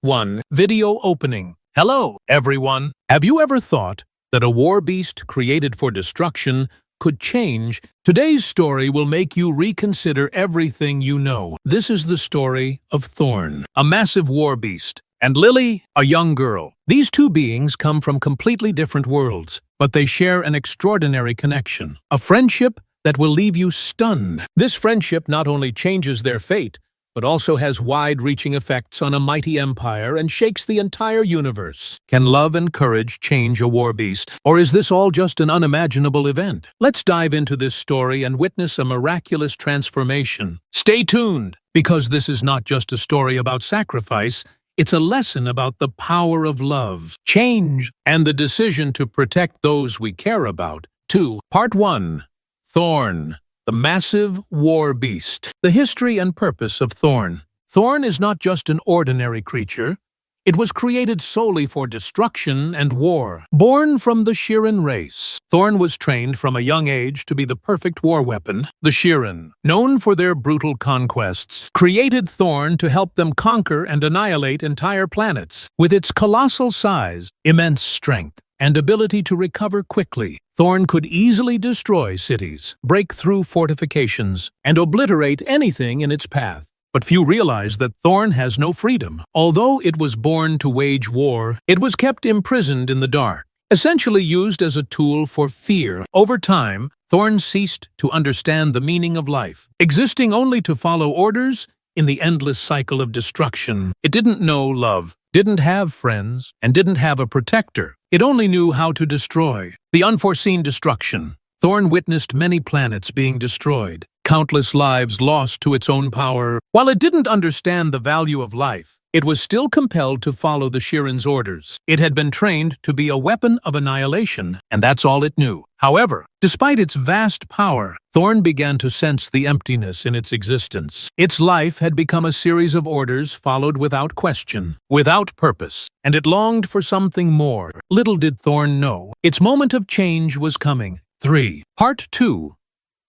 1. Video opening. Hello, everyone. Have you ever thought that a war beast created for destruction could change? Today's story will make you reconsider everything you know. This is the story of Thorn, a massive war beast, and Lily, a young girl. These two beings come from completely different worlds, but they share an extraordinary connection, a friendship that will leave you stunned. This friendship not only changes their fate, but also has wide-reaching effects on a mighty empire and shakes the entire universe. Can love and courage change a war beast? Or is this all just an unimaginable event? Let's dive into this story and witness a miraculous transformation. Stay tuned, because this is not just a story about sacrifice, it's a lesson about the power of love, change, and the decision to protect those we care about. 2. Part 1. Thorn, the massive war beast. The history and purpose of Thorn. Thorn is not just an ordinary creature. It was created solely for destruction and war. Born from the Shirin race, Thorn was trained from a young age to be the perfect war weapon. The Shirin, known for their brutal conquests, created Thorn to help them conquer and annihilate entire planets. With its colossal size, immense strength, and ability to recover quickly, Thorn could easily destroy cities, break through fortifications, and obliterate anything in its path. But few realize that Thorn has no freedom. Although it was born to wage war, it was kept imprisoned in the dark, essentially used as a tool for fear. Over time, Thorn ceased to understand the meaning of life, existing only to follow orders in the endless cycle of destruction. It didn't know love, didn't have friends, and didn't have a protector. It only knew how to destroy. The unforeseen destruction. Thorn witnessed many planets being destroyed, countless lives lost to its own power. While it didn't understand the value of life, it was still compelled to follow the Shirin's orders. It had been trained to be a weapon of annihilation, and that's all it knew. However, despite its vast power, Thorn began to sense the emptiness in its existence. Its life had become a series of orders followed without question, without purpose, and it longed for something more. Little did Thorn know, its moment of change was coming. 3. Part 2.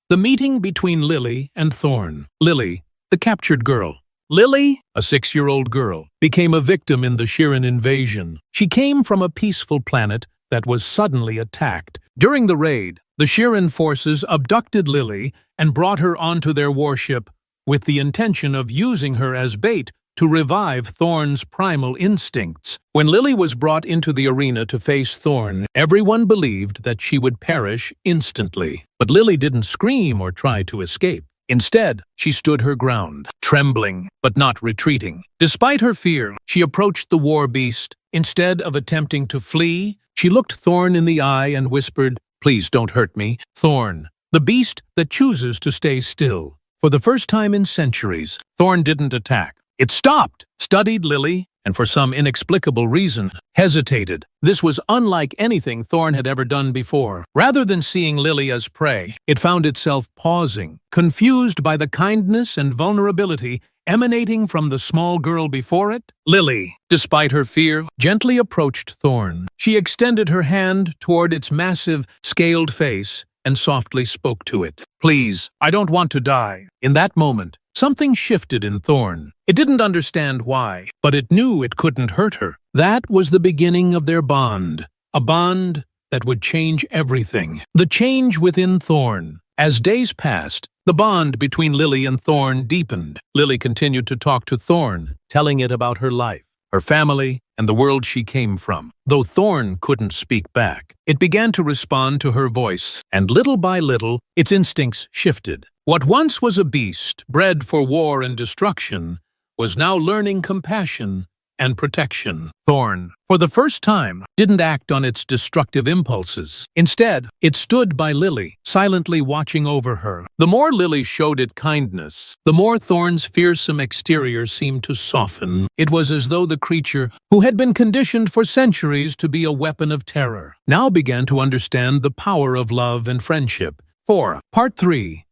The meeting between Lily and Thorn. Lily, the captured girl. Lily, a 6-year-old girl, became a victim in the Shirin invasion. She came from a peaceful planet that was suddenly attacked. During the raid, the Shirin forces abducted Lily and brought her onto their warship with the intention of using her as bait to revive Thorn's primal instincts. When Lily was brought into the arena to face Thorn, everyone believed that she would perish instantly. But Lily didn't scream or try to escape. Instead, she stood her ground, trembling but not retreating. Despite her fear, she approached the war beast. Instead of attempting to flee, she looked Thorn in the eye and whispered, "Please don't hurt me." Thorn, the beast that chooses to stay still. For the first time in centuries, Thorn didn't attack. It stopped, studied Lily, and for some inexplicable reason, hesitated. This was unlike anything Thorn had ever done before. Rather than seeing Lily as prey, it found itself pausing, confused by the kindness and vulnerability emanating from the small girl before it. Lily, despite her fear, gently approached Thorn. She extended her hand toward its massive, scaled face and softly spoke to it. "Please, I don't want to die." In that moment, something shifted in Thorn. It didn't understand why, but it knew it couldn't hurt her. That was the beginning of their bond, a bond that would change everything. The change within Thorn. As days passed, the bond between Lily and Thorn deepened. Lily continued to talk to Thorn, telling it about her life, her family, and the world she came from. Though Thorn couldn't speak back, it began to respond to her voice, and little by little, its instincts shifted. What once was a beast, bred for war and destruction, was now learning compassion and protection. Thorn, for the first time, didn't act on its destructive impulses. Instead, it stood by Lily, silently watching over her. The more Lily showed it kindness, the more Thorn's fearsome exterior seemed to soften. It was as though the creature, who had been conditioned for centuries to be a weapon of terror, now began to understand the power of love and friendship. 4. Part 3.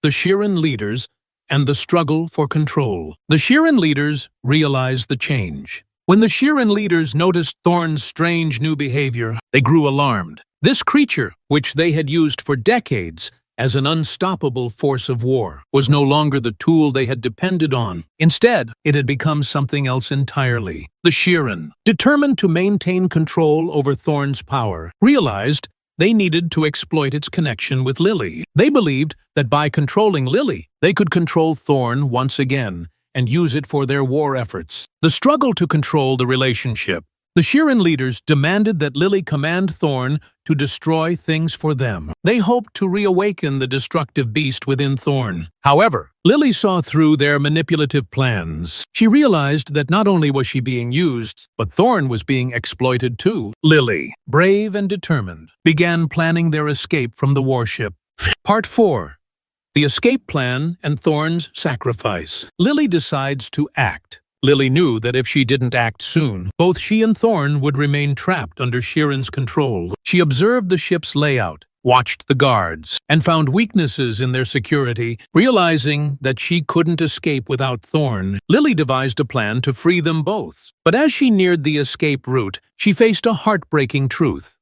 The Shirin leaders and the struggle for control. The Shirin leaders realized the change. When the Shirin leaders noticed Thorn's strange new behavior, they grew alarmed. This creature, which they had used for decades, as an unstoppable force of war, was no longer the tool they had depended on. Instead, it had become something else entirely. The Shirin, determined to maintain control over Thorn's power, realized they needed to exploit its connection with Lily. They believed that by controlling Lily, they could control Thorn once again and use it for their war efforts. The struggle to control the relationship. The Shirin leaders demanded that Lily command Thorn to destroy things for them. They hoped to reawaken the destructive beast within Thorn. However, Lily saw through their manipulative plans. She realized that not only was she being used, but Thorn was being exploited too. Lily, brave and determined, began planning their escape from the warship. Part 4. The Escape Plan and Thorn's Sacrifice. Lily decides to act. Lily knew that if she didn't act soon, both she and Thorn would remain trapped under Shirin's control. She observed the ship's layout, watched the guards, and found weaknesses in their security. Realizing that she couldn't escape without Thorn, Lily devised a plan to free them both. But as she neared the escape route, she faced a heartbreaking truth.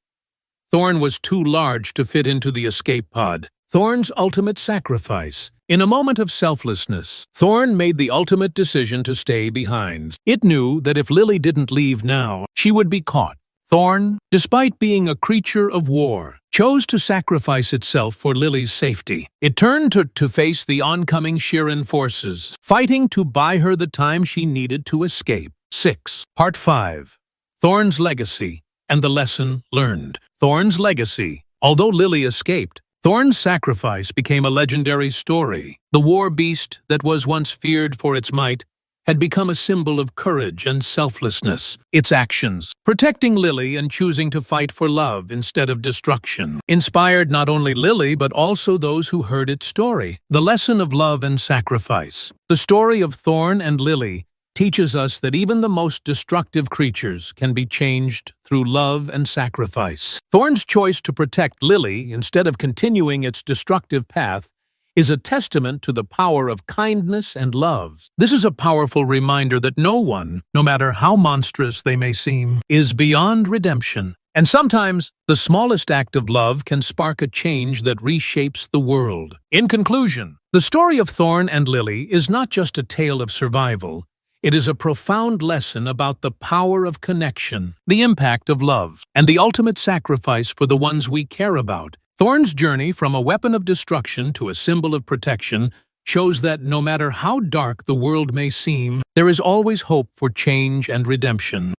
Thorn was too large to fit into the escape pod. Thorn's ultimate sacrifice. In a moment of selflessness, Thorn made the ultimate decision to stay behind. It knew that if Lily didn't leave now, she would be caught. Thorn, despite being a creature of war, chose to sacrifice itself for Lily's safety. It turned to face the oncoming Shirin forces, fighting to buy her the time she needed to escape. 6. Part 5. Thorn's Legacy and the Lesson Learned. Thorn's Legacy. Although Lily escaped, Thorn's sacrifice became a legendary story. The war beast that was once feared for its might had become a symbol of courage and selflessness. Its actions, protecting Lily and choosing to fight for love instead of destruction, inspired not only Lily but also those who heard its story. The lesson of love and sacrifice. The story of Thorn and Lily teaches us that even the most destructive creatures can be changed through love and sacrifice. Thorn's choice to protect Lily instead of continuing its destructive path is a testament to the power of kindness and love. This is a powerful reminder that no one, no matter how monstrous they may seem, is beyond redemption. And sometimes, the smallest act of love can spark a change that reshapes the world. In conclusion, the story of Thorn and Lily is not just a tale of survival. It is a profound lesson about the power of connection, the impact of love, and the ultimate sacrifice for the ones we care about. Thorn's journey from a weapon of destruction to a symbol of protection shows that no matter how dark the world may seem, there is always hope for change and redemption.